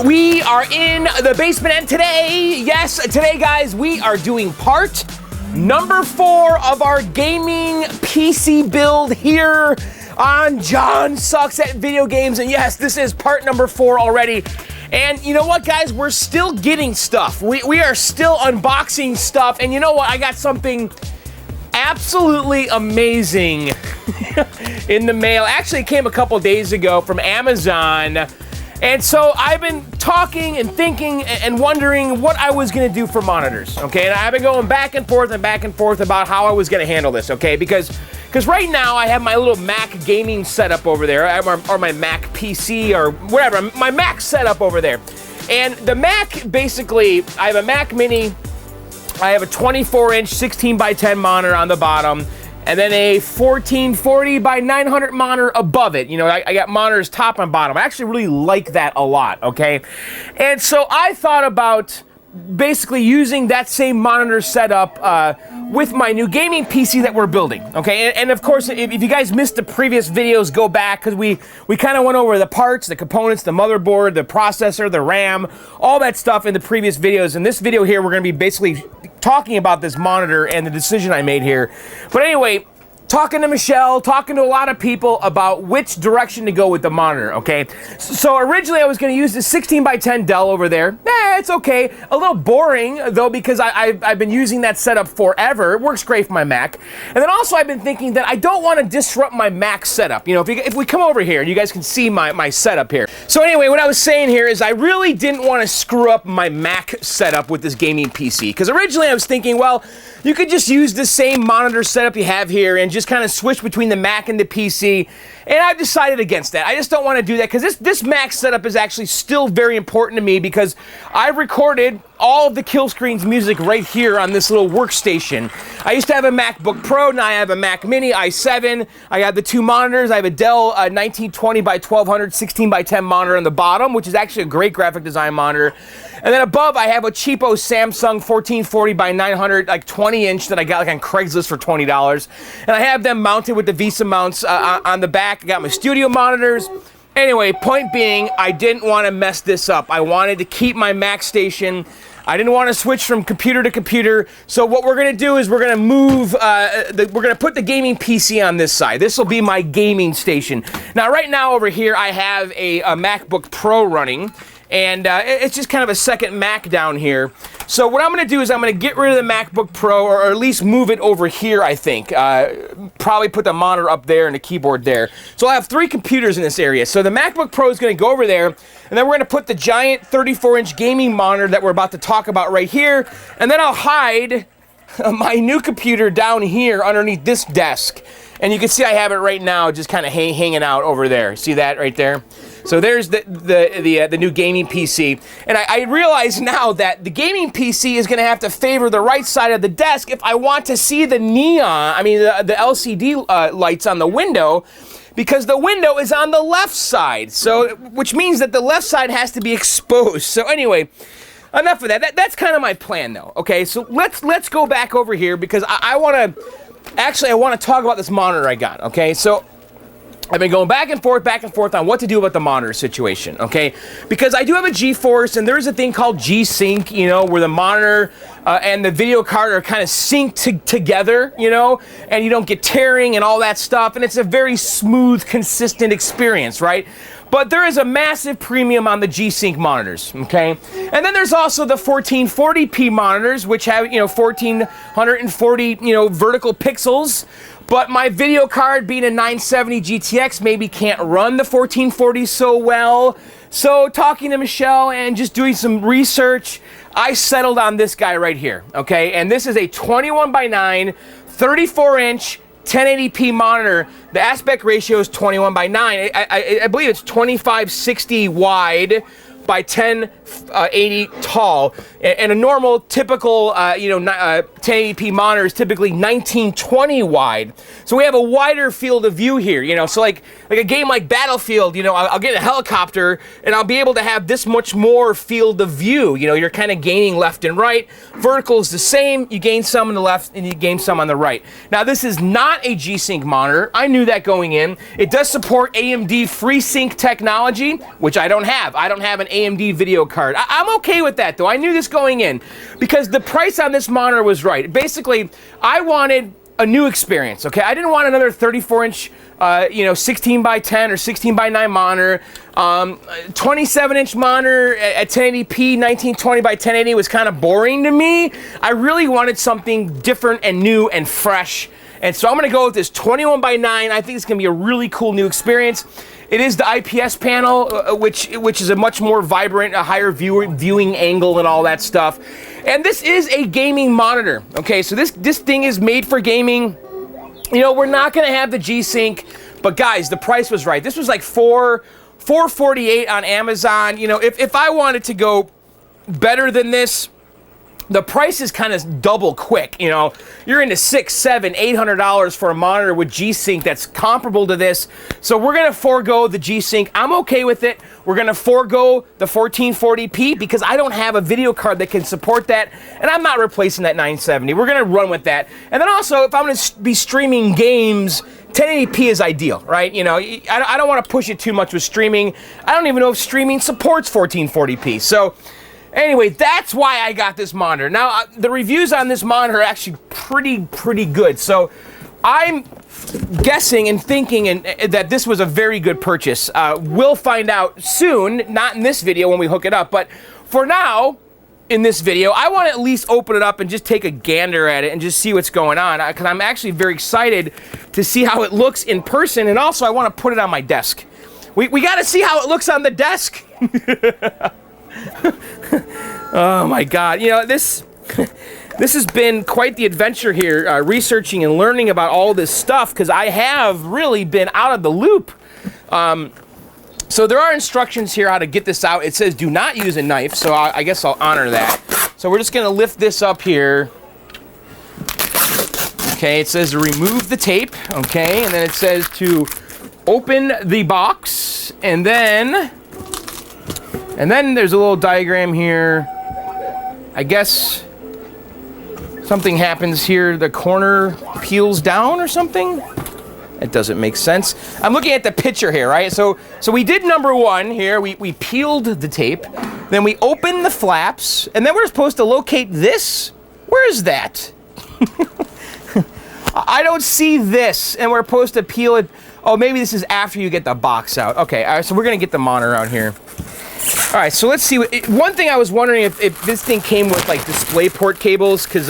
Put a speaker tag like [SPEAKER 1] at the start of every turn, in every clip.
[SPEAKER 1] We are in the basement, and today guys, we are doing part number 4 of our gaming PC build here on John Sucks at Video Games. And yes, this is part number 4 already. And you know what, guys? We're still getting stuff. We are still unboxing stuff. And you know what? I got something absolutely amazing in the mail. Actually, it came a couple days ago from Amazon. And so I've been talking and thinking and wondering what I was going to do for monitors, okay? And I've been going back and forth about how I was going to handle this, okay? Because right now I have my little Mac gaming setup over there, or my Mac PC or whatever, my Mac setup over there. And the Mac, basically, I have a Mac Mini, I have a 24-inch 16x10 monitor on the bottom, and then a 1440 by 900 monitor above it. You know, I got monitors top and bottom. I actually really like that a lot, okay? And so I thought about basically using that same monitor setup with my new gaming PC that we're building, okay? And of course, if you guys missed the previous videos, go back, because we kind of went over the parts, the components, the motherboard, the processor, the RAM, all that stuff in the previous videos. In this video here, we're going to be basically talking about this monitor and the decision I made here. But anyway, talking to Michelle, talking to a lot of people about which direction to go with the monitor, okay? So originally I was going to use the 16x10 Dell over there. It's okay. A little boring, though, because I've been using that setup forever. It works great for my Mac. And then also I've been thinking that I don't want to disrupt my Mac setup. You know, if we come over here, you guys can see my setup here. So anyway, what I was saying here is I really didn't want to screw up my Mac setup with this gaming PC. Because originally I was thinking, well, you could just use the same monitor setup you have here and just kind of switch between the Mac and the PC, and I've decided against that. I just don't want to do that, because this Mac setup is actually still very important to me, because I've recorded all of the Kill Screen's music right here on this little workstation. I used to have a MacBook Pro, now I have a Mac Mini i7, I have the 2 monitors, I have a Dell 1920 by 1200 16x10 monitor on the bottom, which is actually a great graphic design monitor. And then above, I have a cheapo Samsung 1440 by 900, like 20-inch that I got like on Craigslist for $20. And I have them mounted with the VESA mounts on the back. I got my studio monitors. Anyway, point being, I didn't want to mess this up. I wanted to keep my Mac station. I didn't want to switch from computer to computer. So what we're going to do is we're going to move, we're going to put the gaming PC on this side. This will be my gaming station. Now, right now over here, I have a MacBook Pro running. And it's just kind of a second Mac down here. So what I'm going to do is I'm going to get rid of the MacBook Pro, or at least move it over here, I think. Probably put the monitor up there and the keyboard there. So I'll have 3 computers in this area. So the MacBook Pro is going to go over there, and then we're going to put the giant 34-inch gaming monitor that we're about to talk about right here. And then I'll hide my new computer down here underneath this desk. And you can see I have it right now just kind of hanging out over there. See that right there? So there's the new gaming PC. And I realize now that the gaming PC is going to have to favor the right side of the desk if I want to see the neon, the LCD lights on the window, because the window is on the left side. So, which means that the left side has to be exposed. So anyway, enough of that. That's kind of my plan, though. Okay, so let's go back over here, because I want to talk about this monitor I got. Okay, so I've been going back and forth on what to do about the monitor situation, okay? Because I do have a GeForce, and there's a thing called G-Sync, you know, where the monitor and the video card are kind of synced together, you know, and you don't get tearing and all that stuff, and it's a very smooth, consistent experience, right? But there is a massive premium on the G-Sync monitors, okay? And then there's also the 1440p monitors, which have, 1440, vertical pixels. But my video card, being a 970 GTX, maybe can't run the 1440 so well. So talking to Michelle and just doing some research, I settled on this guy right here, okay? And this is a 21x9, 34-inch, 1080p monitor. The aspect ratio is 21x9. I believe it's 2560 wide by 1080 tall, and a normal typical 1080p monitor is typically 1920 wide. So we have a wider field of view here, so like a game like Battlefield, I'll get a helicopter and I'll be able to have this much more field of view. You're kind of gaining left and right. Vertical is the same. You gain some on the left and you gain some on the right. Now this is not a G-Sync monitor. I knew that going in. It does support AMD Free Sync technology, which I don't have. I don't have an AMD video card. I'm okay with that, though. I knew this going in because the price on this monitor was right. Basically, I wanted a new experience, okay? I didn't want another 34-inch, 16 by 10 or 16 by 9 monitor. 27-inch monitor at 1080p, 1920 by 1080 was kind of boring to me. I really wanted something different and new and fresh. And so I'm gonna go with this 21 by 9. I think it's gonna be a really cool new experience. It is the IPS panel, which is a much more vibrant, a higher viewing angle and all that stuff. And this is a gaming monitor, okay? So this thing is made for gaming. You know, we're not gonna have the G-Sync, but guys, the price was right. This was like $448 on Amazon. You know, if I wanted to go better than this, the price is kind of double quick. You know, you're into $600, $700, $800 for a monitor with G-Sync that's comparable to this. So we're gonna forego the G-Sync. I'm okay with it. We're gonna forego the 1440p because I don't have a video card that can support that, and I'm not replacing that 970. We're gonna run with that. And then also, if I'm gonna be streaming games, 1080p is ideal, right? You know, I don't want to push it too much with streaming. I don't even know if streaming supports 1440p. So anyway, that's why I got this monitor. Now, the reviews on this monitor are actually pretty good. So I'm guessing and thinking that this was a very good purchase. We'll find out soon, not in this video when we hook it up, but for now, in this video, I want to at least open it up and just take a gander at it and just see what's going on, because I'm actually very excited to see how it looks in person, and also I want to put it on my desk. We got to see how it looks on the desk. Oh my God, you know, this has been quite the adventure here, researching and learning about all this stuff, because I have really been out of the loop. So there are instructions here how to get this out. It says do not use a knife, so I guess I'll honor that. So we're just gonna lift this up here. Okay, it says to remove the tape, okay, and then it says to open the box, and then there's a little diagram here. I guess something happens here, the corner peels down or something? It doesn't make sense. I'm looking at the picture here, right? So we did number one here. We peeled the tape, then we opened the flaps, and then we're supposed to locate this. Where is that? I don't see this, and we're supposed to peel it. Oh, maybe this is after you get the box out. Okay, all right, so we're gonna get the monitor out here. All right, so let's see. One thing I was wondering if this thing came with like DisplayPort cables, because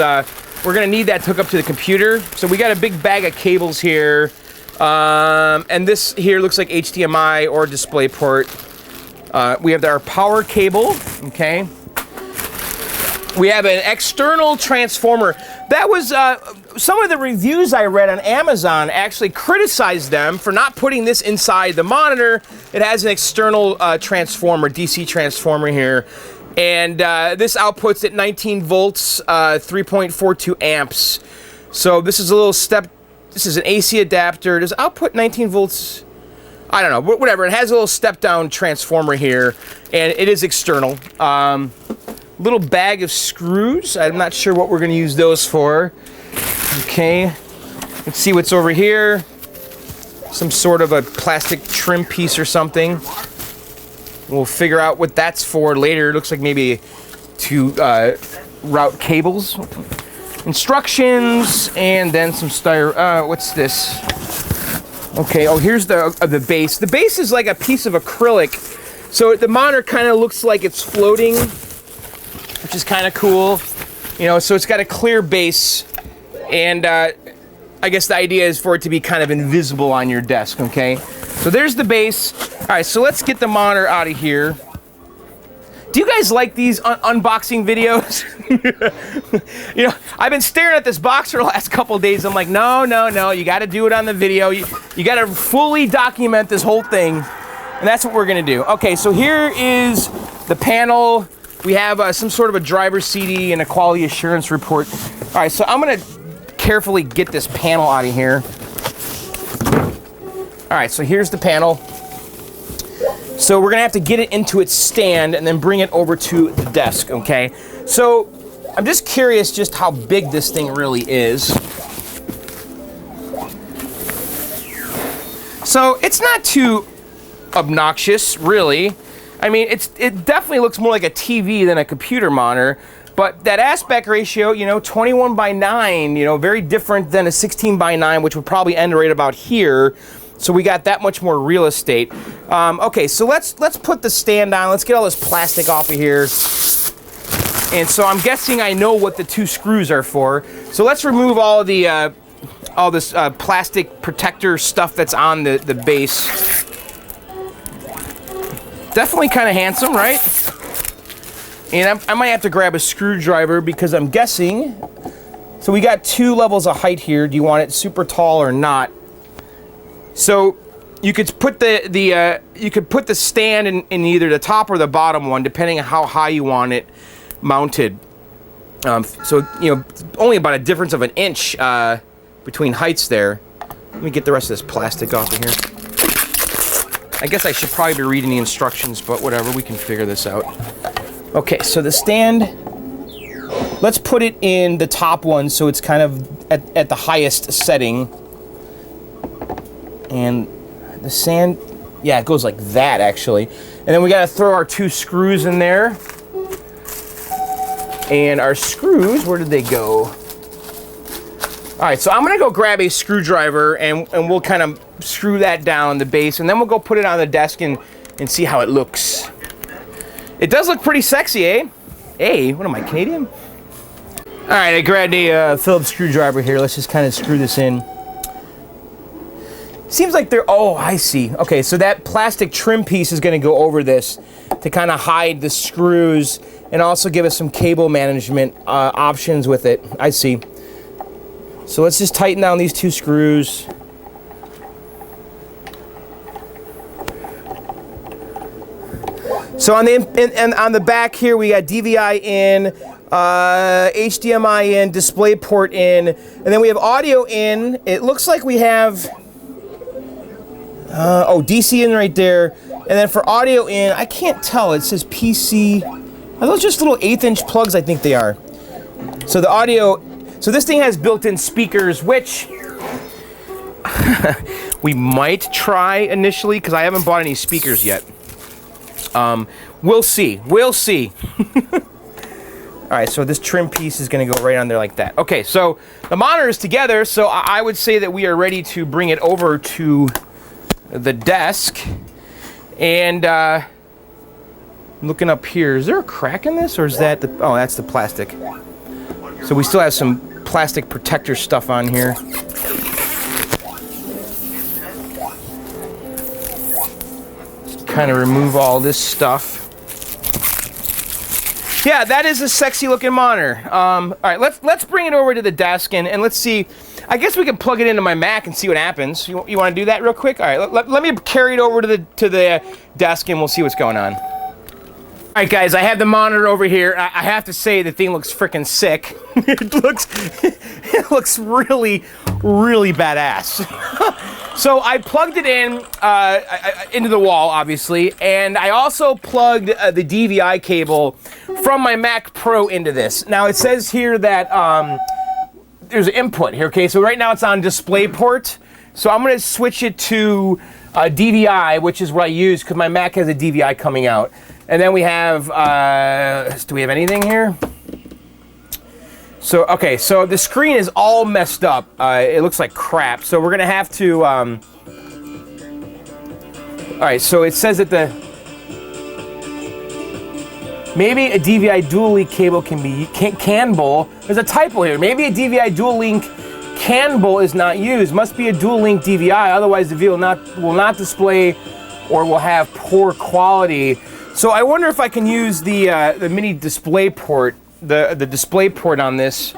[SPEAKER 1] we're gonna need that to hook up to the computer. So we got a big bag of cables here. And this here looks like HDMI or DisplayPort. We have our power cable, okay? We have an external transformer. That was, some of the reviews I read on Amazon actually criticized them for not putting this inside the monitor. It has an external transformer, DC transformer here. And this outputs at 19 volts, 3.42 amps. So this is a little step. This is an AC adapter. Does output 19 volts? I don't know, whatever. It has a little step-down transformer here, and it is external. Little bag of screws. I'm not sure what we're going to use those for. Okay, let's see what's over here. Some sort of a plastic trim piece or something. We'll figure out what that's for later. It looks like maybe to route cables. Instructions, and then some what's this? Okay, oh, here's the base. The base is like a piece of acrylic, so the monitor kind of looks like it's floating, which is kind of cool. You know, so it's got a clear base, and I guess the idea is for it to be kind of invisible on your desk, okay? So there's the base. All right, so let's get the monitor out of here. Do you guys like these unboxing videos? You know, I've been staring at this box for the last couple of days. I'm like, no, you got to do it on the video. You got to fully document this whole thing, and that's what we're going to do. Okay, so here is the panel. We have some sort of a driver CD and a quality assurance report. All right, so I'm going to carefully get this panel out of here. All right, so here's the panel. So we're gonna have to get it into its stand and then bring it over to the desk, okay? So I'm just curious just how big this thing really is. So it's not too obnoxious, really. I mean, it definitely looks more like a TV than a computer monitor, but that aspect ratio, you know, 21:9, you know, very different than a 16:9, which would probably end right about here. So we got that much more real estate. Okay, so let's put the stand on. Let's get all this plastic off of here. And so I'm guessing I know what the 2 screws are for. So let's remove all of the all this plastic protector stuff that's on the base. Definitely kind of handsome, right? And I might have to grab a screwdriver because I'm guessing. So we got 2 levels of height here. Do you want it super tall or not? So you could put the stand in either the top or the bottom one, depending on how high you want it mounted. So you know, only about a difference of an inch between heights there. Let me get the rest of this plastic off of here. I guess I should probably be reading the instructions, but whatever, we can figure this out. Okay, so the stand, let's put it in the top one so it's kind of at the highest setting. And the sand, yeah, it goes like that actually. And then we gotta throw our 2 screws in there. And our screws, where did they go? All right, so I'm gonna go grab a screwdriver and we'll kind of screw that down the base, and then we'll go put it on the desk and see how it looks. It does look pretty sexy, eh? Hey, what am I, Canadian? All right, I grabbed a Phillips screwdriver here. Let's just kind of screw this in. Seems like they're, oh, I see. Okay, so that plastic trim piece is gonna go over this to kind of hide the screws and also give us some cable management options with it. I see. So let's just tighten down these 2 screws. So on the back here, we got DVI in, HDMI in, DisplayPort in, and then we have audio in. It looks like we have, oh, DC in right there. And then for audio in, I can't tell. It says PC. Are those just little 1/8" plugs? I think they are. So the audio, so this thing has built-in speakers, which we might try initially because I haven't bought any speakers yet. We'll see. We'll see. All right, so this trim piece is going to go right on there like that. Okay, so the monitor is together, so I would say that we are ready to bring it over to the desk. And looking up here, is there a crack in this, or is that the, oh, that's the plastic. So we still have some plastic protector stuff on here. Just kind of remove all this stuff. Yeah, that is a sexy looking monitor. All right, let's bring it over to the desk and let's see. I guess we can plug it into my Mac and see what happens. You want to do that real quick? All right, let me carry it over to the desk and we'll see what's going on. All right, guys, I have the monitor over here. I have to say the thing looks freaking sick. it looks really, really badass. So I plugged it in into the wall, obviously, and I also plugged the DVI cable from my Mac Pro into this. Now it says here that there's an input here. Okay, so right now it's on DisplayPort. So I'm going to switch it to DVI, which is what I use because my Mac has a DVI coming out. And then we have, do we have anything here? So, okay, so the screen is all messed up. It looks like crap. So we're gonna have to, all right, so it says that maybe a DVI dual link cable can be, CANBLE. There's a typo here. Maybe a DVI dual link CANBLE is not used. Must be a dual link DVI, otherwise the video will not display or will have poor quality. So I wonder if I can use the mini DisplayPort, the DisplayPort on this,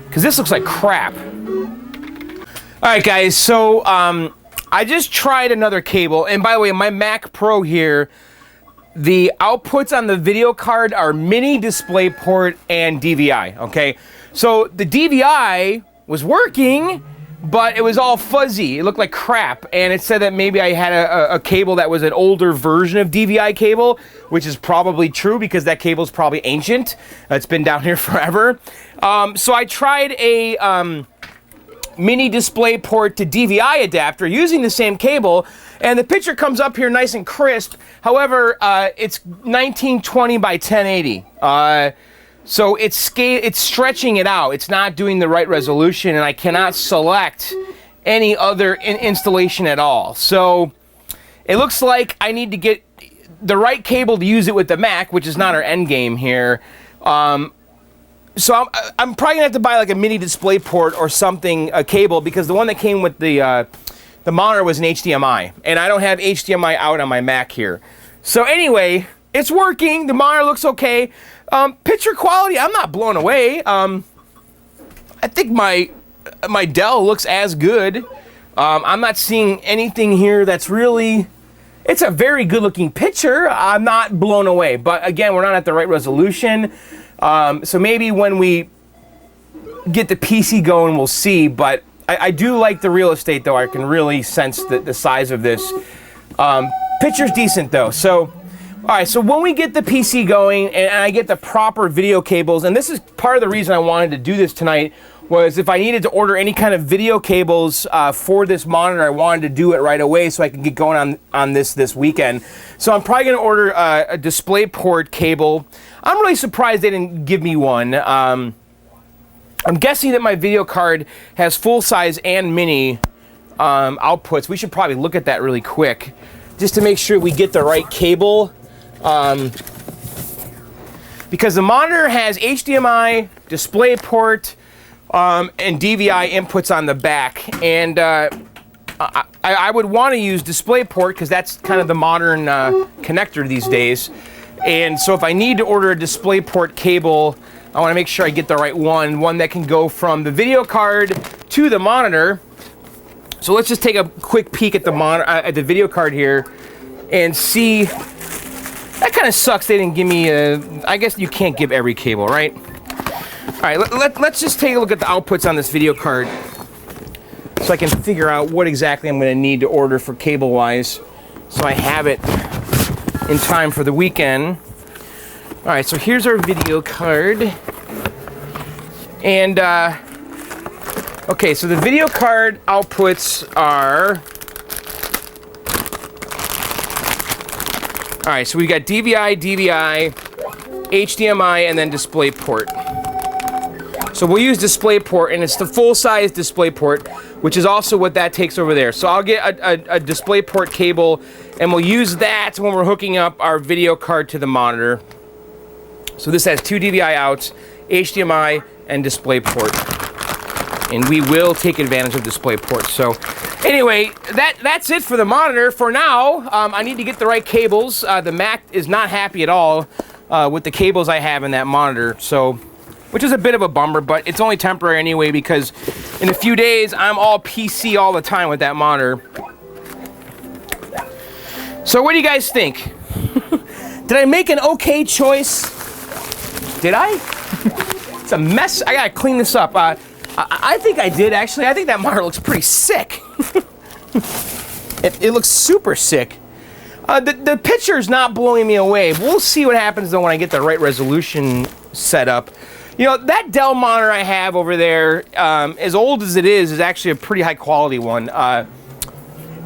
[SPEAKER 1] because this looks like crap. All right, guys. So I just tried another cable, and by the way, my Mac Pro here, the outputs on the video card are mini DisplayPort and DVI. Okay, so the DVI was working, but it was all fuzzy. It looked like crap, and it said that maybe I had a cable that was an older version of DVI cable, which is probably true because that cable is probably ancient. It's been down here forever. So I tried a mini DisplayPort to DVI adapter using the same cable, and the picture comes up here nice and crisp. However, it's 1920 by 1080. So it's stretching it out. It's not doing the right resolution, and I cannot select any other installation at all. So it looks like I need to get the right cable to use it with the Mac, which is not our end game here. So I'm probably gonna have to buy like a mini DisplayPort or something, a cable, because the one that came with the monitor was an HDMI, and I don't have HDMI out on my Mac here. So anyway, it's working. The monitor looks okay. Picture quality, I'm not blown away. I think my Dell looks as good. I'm not seeing anything here that's really. It's a very good looking picture. I'm not blown away, but again, we're not at the right resolution. So maybe when we get the PC going, we'll see. But I do like the real estate, though. I can really sense the size of this. Picture's decent, though. So, all right. So when we get the PC going and I get the proper video cables, and this is part of the reason I wanted to do this tonight, was if I needed to order any kind of video cables for this monitor, I wanted to do it right away so I can get going on this weekend. So I'm probably going to order a DisplayPort cable. I'm really surprised they didn't give me one. I'm guessing that my video card has full-size and mini outputs. We should probably look at that really quick just to make sure we get the right cable. Because the monitor has HDMI, DisplayPort, and DVI inputs on the back, and I would want to use DisplayPort because that's kind of the modern connector these days. And so if I need to order a DisplayPort cable, I want to make sure I get the right one that can go from the video card to the monitor. So let's just take a quick peek at the at the video card here and see. That kind of sucks. They didn't give me a. I guess you can't give every cable, right? All right, let's just take a look at the outputs on this video card so I can figure out what exactly I'm going to need to order for cable-wise so I have it in time for the weekend. All right, so here's our video card. And, okay, so the video card outputs are... All right, so we got DVI, HDMI, and then DisplayPort. So we'll use DisplayPort, and it's the full-size DisplayPort, which is also what that takes over there. So I'll get a DisplayPort cable, and we'll use that when we're hooking up our video card to the monitor. So this has two DVI outs, HDMI, and DisplayPort. And we will take advantage of DisplayPort. So anyway, that's it for the monitor. For now, I need to get the right cables. The Mac is not happy at all with the cables I have in that monitor. So... which is a bit of a bummer, but it's only temporary anyway because in a few days, I'm all PC all the time with that monitor. So what do you guys think? Did I make an okay choice? Did I? It's a mess. I gotta clean this up. I think I did, actually. I think that monitor looks pretty sick. It looks super sick. The picture's not blowing me away. We'll see what happens, though, when I get the right resolution set up. You know, that Dell monitor I have over there, as old as it is actually a pretty high quality one.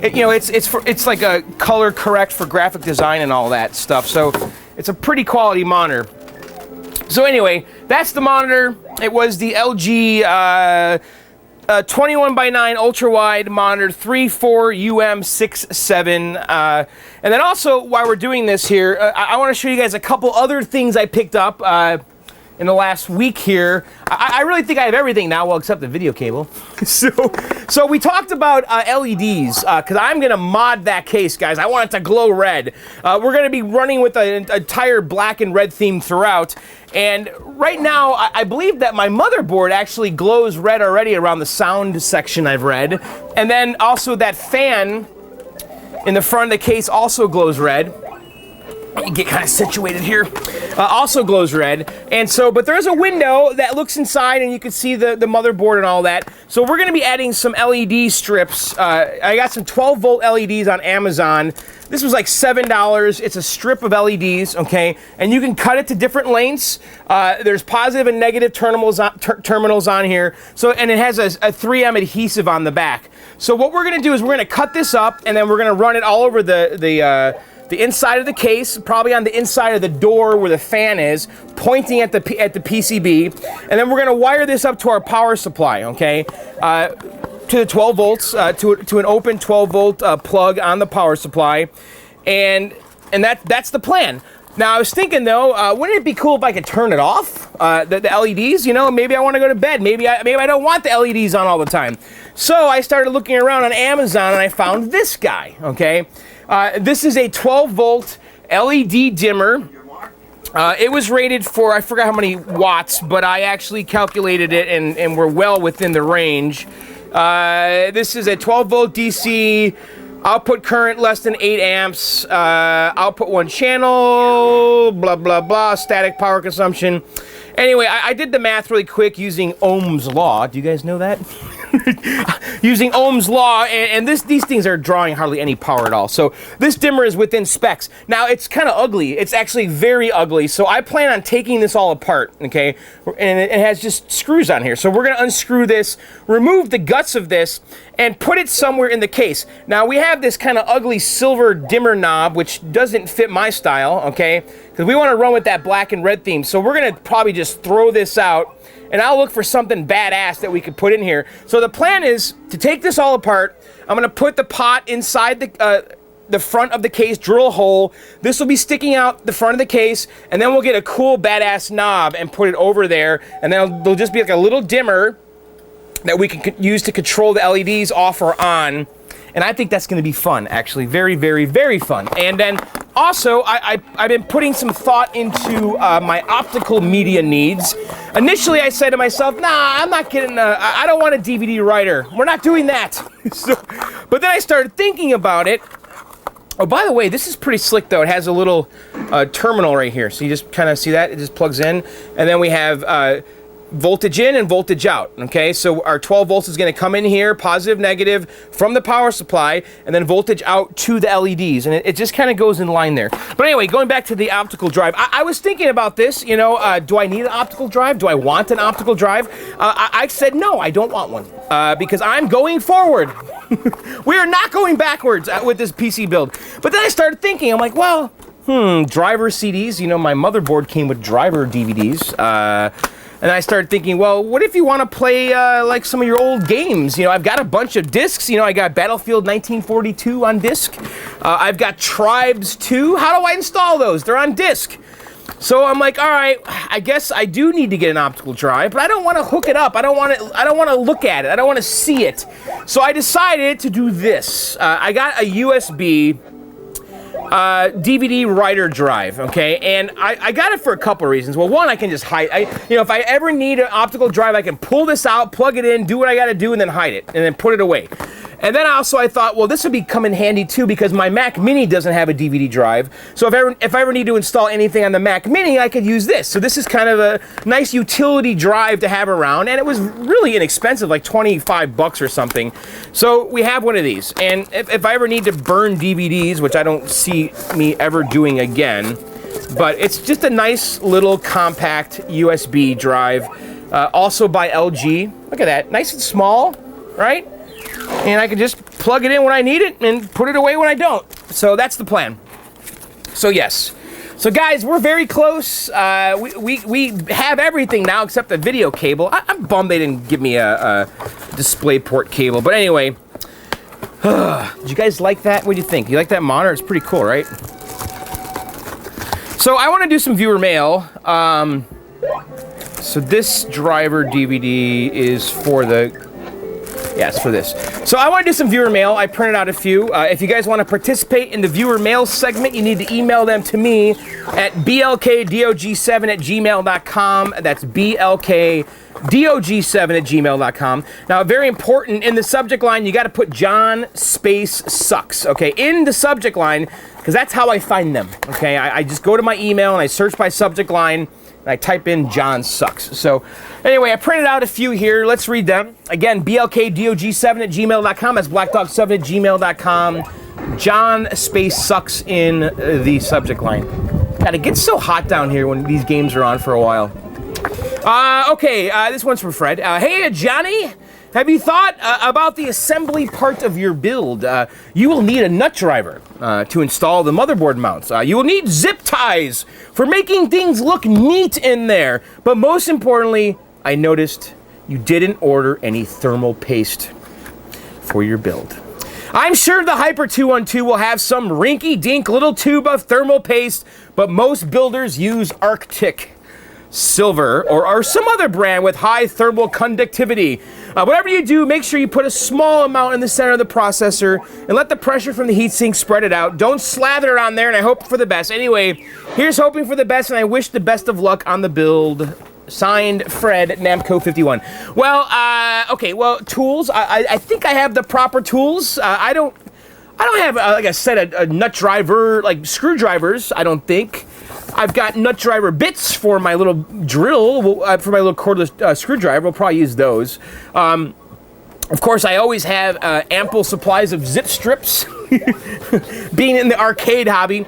[SPEAKER 1] You know, it's like a color correct for graphic design and all that stuff. So it's a pretty quality monitor. So anyway, that's the monitor. It was the LG 21:9 ultra-wide monitor, 3.4 UM67. And then also, while we're doing this here, I want to show you guys a couple other things I picked up in the last week here. I really think I have everything now, well, except the video cable. So we talked about LEDs, because I'm going to mod that case, guys. I want it to glow red. We're going to be running with an entire black and red theme throughout. And right now, I believe that my motherboard actually glows red already around the sound section I've read. And then also that fan in the front of the case also glows red. Get kind of situated here. Also glows red. And so, but there's a window that looks inside and you can see the motherboard and all that. So we're gonna be adding some LED strips. I got some 12 volt LEDs on Amazon. This was like $7. It's a strip of LEDs, okay? And you can cut it to different lengths. There's positive and negative terminals on here. So, and it has a 3M adhesive on the back. So what we're gonna do is we're gonna cut this up and then we're gonna run it all over the inside of the case, probably on the inside of the door where the fan is, pointing at the PCB, and then we're gonna wire this up to our power supply, okay? To the 12 volts, to an open 12 volt plug on the power supply, and that's the plan. Now I was thinking though, wouldn't it be cool if I could turn it off, the LEDs? You know, maybe I want to go to bed. Maybe I don't want the LEDs on all the time. So I started looking around on Amazon and I found this guy. Okay, this is a 12 volt LED dimmer. It was rated for, I forgot how many watts, but I actually calculated it and we're well within the range. This is a 12 volt DC. Output current less than 8 amps, output 1 channel, blah, blah, blah, static power consumption. Anyway, I did the math really quick using Ohm's law. Do you guys know that? Using Ohm's law, and these things are drawing hardly any power at all. So this dimmer is within specs. Now, it's kind of ugly. It's actually very ugly. So I plan on taking this all apart, okay? And it has just screws on here. So we're going to unscrew this, remove the guts of this, and put it somewhere in the case. Now, we have this kind of ugly silver dimmer knob, which doesn't fit my style, okay? Because we want to run with that black and red theme. So we're going to probably just throw this out, and I'll look for something badass that we could put in here. So the plan is to take this all apart. I'm going to put the pot inside the front of the case, drill a hole. This will be sticking out the front of the case, and then we'll get a cool badass knob and put it over there, and then there'll just be like a little dimmer that we can use to control the LEDs off or on. And I think that's going to be fun, actually. Very, very, very fun. And then also, I've been putting some thought into my optical media needs. Initially, I said to myself, nah, I'm not getting I don't want a DVD writer. We're not doing that. But then I started thinking about it. Oh, by the way, this is pretty slick, though. It has a little terminal right here. So you just kind of see that? It just plugs in. And then we have voltage in and voltage out, okay? So our 12 volts is gonna come in here, positive, negative, from the power supply, and then voltage out to the LEDs, and it just kind of goes in line there. But anyway, going back to the optical drive, I was thinking about this, you know, do I need an optical drive? Do I want an optical drive? I said no, I don't want one, because I'm going forward. We are not going backwards with this PC build. But then I started thinking, I'm like, well, driver CDs, you know, my motherboard came with driver DVDs, and I started thinking, well, what if you want to play like some of your old games? You know, I've got a bunch of discs. You know, I got Battlefield 1942 on disc. I've got Tribes 2. How do I install those? They're on disc. So I'm like, all right, I guess I do need to get an optical drive, but I don't want to hook it up. I don't want to look at it. I don't want to see it. So I decided to do this. I got a USB DVD writer drive, okay, and I got it for a couple of reasons. Well, one, I can just hide. You know, if I ever need an optical drive, I can pull this out, plug it in, do what I got to do, and then hide it, and then put it away. And then also I thought, well, this would come in handy too because my Mac Mini doesn't have a DVD drive. So if I ever need to install anything on the Mac Mini, I could use this. So this is kind of a nice utility drive to have around, and it was really inexpensive, like 25 bucks or something. So we have one of these, and if I ever need to burn DVDs, which I don't see me ever doing again, but it's just a nice little compact USB drive, also by LG. Look at that, nice and small, right? And I can just plug it in when I need it and put it away when I don't. So that's the plan. So yes. So guys, we're very close. We have everything now except the video cable. I'm bummed they didn't give me a DisplayPort cable. But anyway, did you guys like that? What do you think? You like that monitor? It's pretty cool, right? So I want to do some viewer mail. So this driver DVD is for the... Yes, for this. So I want to do some viewer mail. I printed out a few. If you guys want to participate in the viewer mail segment, you need to email them to me at blkdog7@gmail.com. That's blkdog7@gmail.com. Now, very important, in the subject line, you got to put John space sucks, okay? In the subject line, because that's how I find them, okay? I just go to my email and I search by subject line, and I type in John sucks. So anyway, I printed out a few here. Let's read them. Again, blkdog7@gmail.com. That's blackdog7@gmail.com. John space sucks in the subject line. God, it gets so hot down here when these games are on for a while. Okay, this one's from Fred. Hey, Johnny. Have you thought about the assembly part of your build? You will need a nut driver to install the motherboard mounts. You will need zip ties for making things look neat in there. But most importantly, I noticed you didn't order any thermal paste for your build. I'm sure the Hyper 212 will have some rinky-dink little tube of thermal paste, but most builders use Arctic Silver or some other brand with high thermal conductivity. Whatever you do, make sure you put a small amount in the center of the processor and let the pressure from the heatsink spread it out. Don't slather it on there, and I hope for the best. Anyway, here's hoping for the best, and I wish the best of luck on the build. Signed, Fred, Namco51. Well, okay, well, tools. I think I have the proper tools. I don't have, like I said, a nut driver, like screwdrivers, I don't think. I've got nut driver bits for my little drill, for my little cordless screwdriver. We'll probably use those. Of course, I always have ample supplies of zip strips, being in the arcade hobby.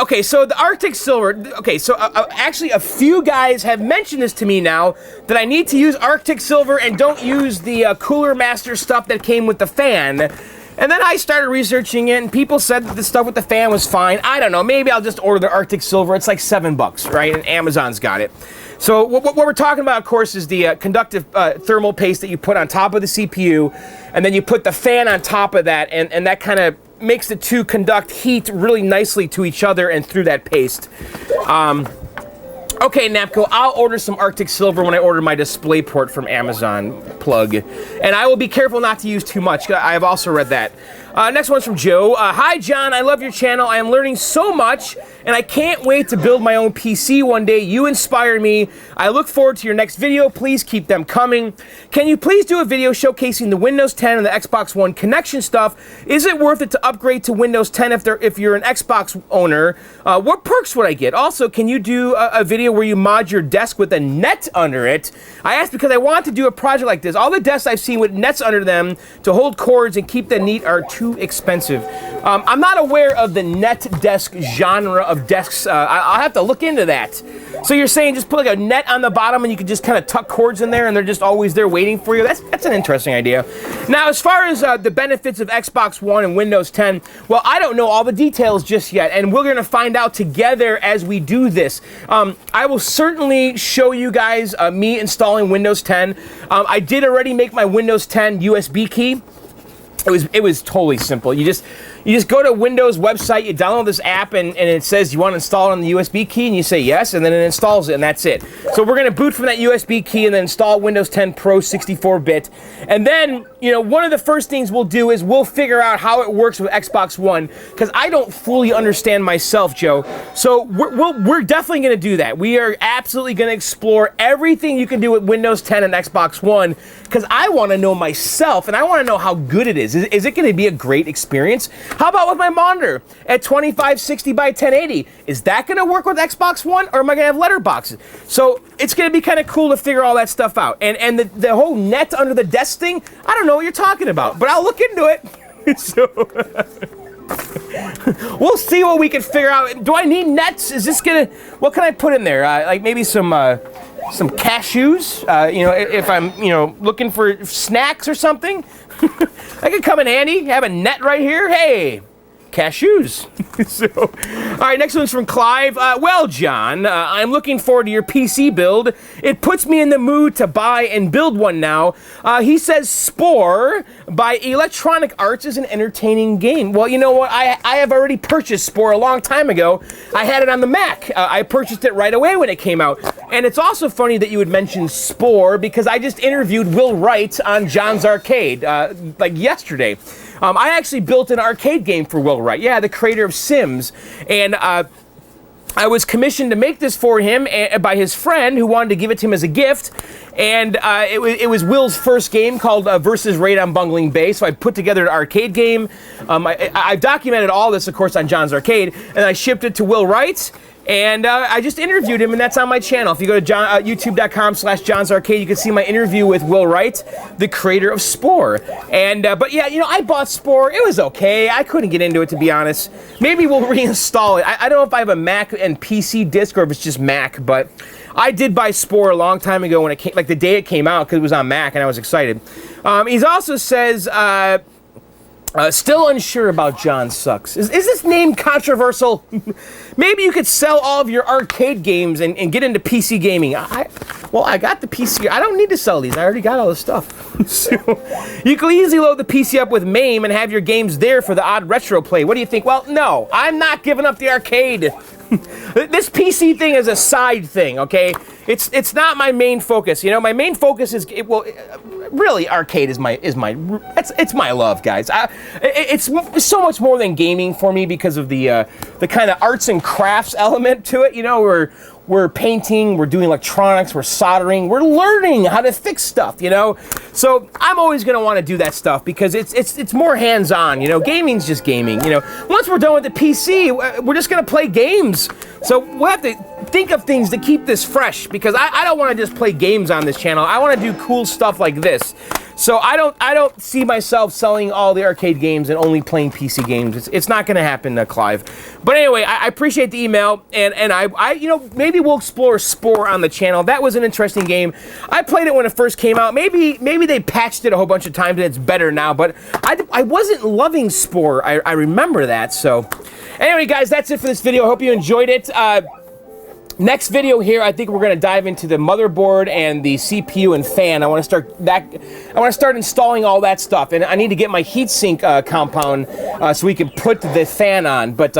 [SPEAKER 1] Okay, so the Arctic Silver. Okay, so actually a few guys have mentioned this to me now, that I need to use Arctic Silver and don't use the Cooler Master stuff that came with the fan. And then I started researching it, and people said that the stuff with the fan was fine. I don't know, maybe I'll just order the Arctic Silver. It's like $7, right? And Amazon's got it. So what we're talking about, of course, is the conductive thermal paste that you put on top of the CPU, and then you put the fan on top of that, and that kind of makes the two conduct heat really nicely to each other and through that paste. Okay, Namco, I'll order some Arctic Silver when I order my DisplayPort from Amazon, plug. And I will be careful not to use too much. I have also read that. Next one's from Joe. Hi, John. I love your channel. I am learning so much, and I can't wait to build my own PC one day. You inspire me. I look forward to your next video. Please keep them coming. Can you please do a video showcasing the Windows 10 and the Xbox One connection stuff? Is it worth it to upgrade to Windows 10 if you're an Xbox owner? What perks would I get? Also, can you do a video where you mod your desk with a net under it? I asked because I want to do a project like this. All the desks I've seen with nets under them to hold cords and keep them neat are too expensive. I'm not aware of the net desk genre of desks. I'll have to look into that. So you're saying just put like a net on the bottom and you can just kind of tuck cords in there and they're just always there waiting for you? That's an interesting idea. Now, as far as the benefits of Xbox One and Windows 10, well, I don't know all the details just yet, and we're going to find out together as we do this. I will certainly show you guys me installing Windows 10. I did already make my Windows 10 USB key. It was totally simple. You just go to Windows website, you download this app, and it says you want to install it on the USB key, and you say yes, and then it installs it, and that's it. So we're going to boot from that USB key and then install Windows 10 Pro 64-bit. And then, you know, one of the first things we'll do is we'll figure out how it works with Xbox One, because I don't fully understand myself, Joe. So we're definitely going to do that. We are absolutely going to explore everything you can do with Windows 10 and Xbox One, because I want to know myself, and I want to know how good it is. Is it going to be a great experience? How about with my monitor at 2560 by 1080? Is that going to work with Xbox One, or am I going to have letterboxes? So it's going to be kind of cool to figure all that stuff out. And the whole net under the desk thing, I don't know what you're talking about, but I'll look into it. So we'll see what we can figure out. Do I need nets? Is this going to, what can I put in there? Like maybe some cashews, you know, if I'm, you know, looking for snacks or something. That could come in handy. Have a net right here. Hey, cashews. So, all right, next one's from Clive. Well, John, I'm looking forward to your PC build. It puts me in the mood to buy and build one now. He says Spore by Electronic Arts is an entertaining game. Well, you know what? I have already purchased Spore a long time ago. I had it on the Mac. I purchased it right away when it came out. And it's also funny that you would mention Spore because I just interviewed Will Wright on John's Arcade like yesterday. I actually built an arcade game for Will Wright. Yeah, the creator of Sims. And I was commissioned to make this for him by his friend who wanted to give it to him as a gift. And it was Will's first game called Versus Raid on Bungling Bay. So I put together an arcade game. I documented all this, of course, on John's Arcade. And I shipped it to Will Wright. And I just interviewed him, and that's on my channel. If you go to youtube.com/John's Arcade, you can see my interview with Will Wright, the creator of Spore. And but yeah, you know, I bought Spore. It was okay. I couldn't get into it, to be honest. Maybe we'll reinstall it. I don't know if I have a Mac and PC disc or if it's just Mac, but I did buy Spore a long time ago when it came, like the day it came out, because it was on Mac and I was excited. He also says. Still unsure about John Sucks. Is this name controversial? Maybe you could sell all of your arcade games and get into PC gaming. Well, I got the PC. I don't need to sell these. I already got all this stuff. So, you can easily load the PC up with MAME and have your games there for the odd retro play. What do you think? Well, no. I'm not giving up the arcade. This PC thing is a side thing, okay? It's not my main focus. You know, my main focus is really arcade is my it's my love, guys. It's so much more than gaming for me because of the kind of arts and crafts element to it. You know, we're painting, we're doing electronics, we're soldering, we're learning how to fix stuff, you know? So I'm always gonna wanna do that stuff because it's more hands-on, you know? Gaming's just gaming, you know? Once we're done with the PC, we're just gonna play games. So we'll have to think of things to keep this fresh because I don't wanna just play games on this channel. I wanna do cool stuff like this. So I don't see myself selling all the arcade games and only playing PC games. It's not going to happen, Clive. But anyway, I appreciate the email, and I you know, maybe we'll explore Spore on the channel. That was an interesting game. I played it when it first came out. Maybe they patched it a whole bunch of times and it's better now. But I wasn't loving Spore. I remember that. So anyway, guys, that's it for this video. I hope you enjoyed it. Next video here, I think we're going to dive into the motherboard and the CPU and fan. I want to start installing all that stuff, and I need to get my heatsink compound so we can put the fan on. But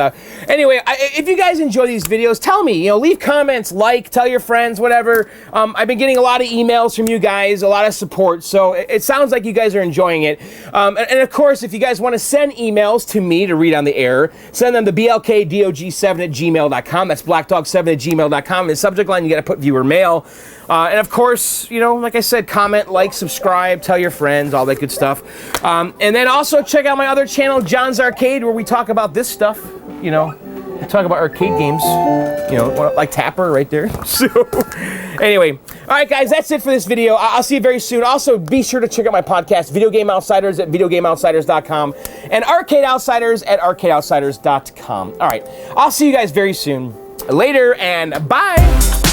[SPEAKER 1] anyway, if you guys enjoy these videos, tell me. You know, leave comments, tell your friends, whatever. I've been getting a lot of emails from you guys, a lot of support. So it sounds like you guys are enjoying it. And of course, if you guys want to send emails to me to read on the air, send them to blkdog7@gmail.com. That's blackdog7@gmail.com. In the subject line, you got to put viewer mail. And of course, you know, like I said, comment, subscribe, tell your friends, all that good stuff. And then also check out my other channel, John's Arcade, where we talk about this stuff. You know, we talk about arcade games, you know, like Tapper right there. So anyway, all right, guys, that's it for this video. I'll see you very soon. Also, be sure to check out my podcast, Video Game Outsiders at videogameoutsiders.com and Arcade Outsiders at arcadeoutsiders.com. All right, I'll see you guys very soon. Later and bye.